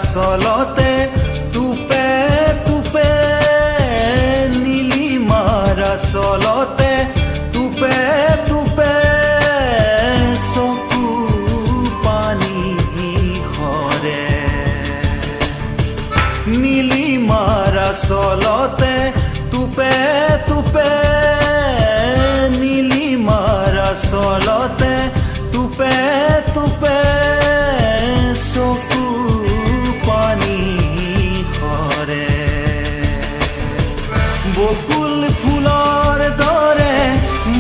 চলতে টুপে টুপে নীলিমাৰা চলতে টুপে টুপে চকু পানী সৰে নীলিমাৰা চলতে টুপে টুপে নীলিমাৰা চলতে টুপে টুপে চকু পানী সৰে বকুল ফুলৰ দৰে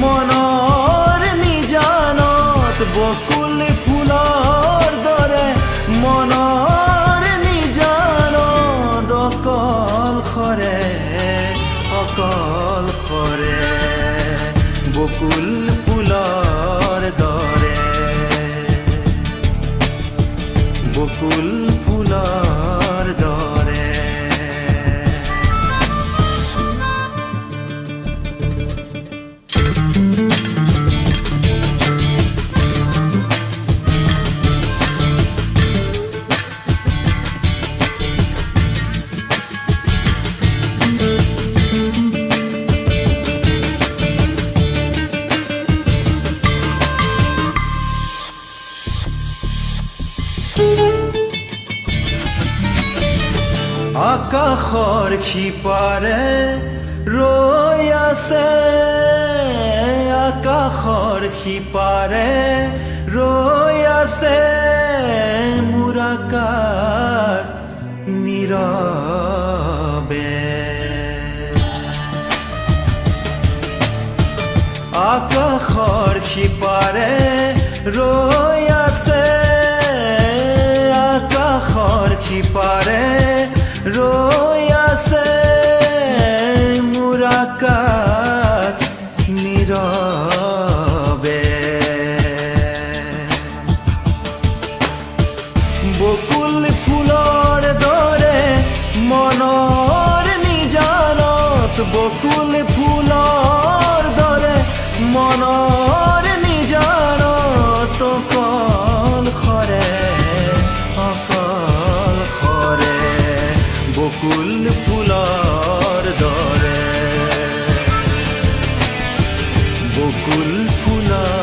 মনৰ নিজানত বকুল ফুলৰ দৰে মনৰ নিজানত অকল সৰে বকুল ফুলৰ দৰে বকুল ফুলৰ দৰে আকাশৰ সিপাৰে ৰৈ আছে আকাশৰ সিপাৰে ৰৈ আছে মোৰ আকাশ নীৰৱে আকাশৰ সিপাৰে ৰৈ আছে আকাশৰ সিপাৰে ৰৈ আছে মোৰ আকাশ নীৰৱে বকুল ফুলৰ দৰে মনৰ নিজানত বকুল ফুলৰ দৰে মনৰ নিজানত অকল সৰে বকুল ফুলৰ দৰে বকুল ফুলৰ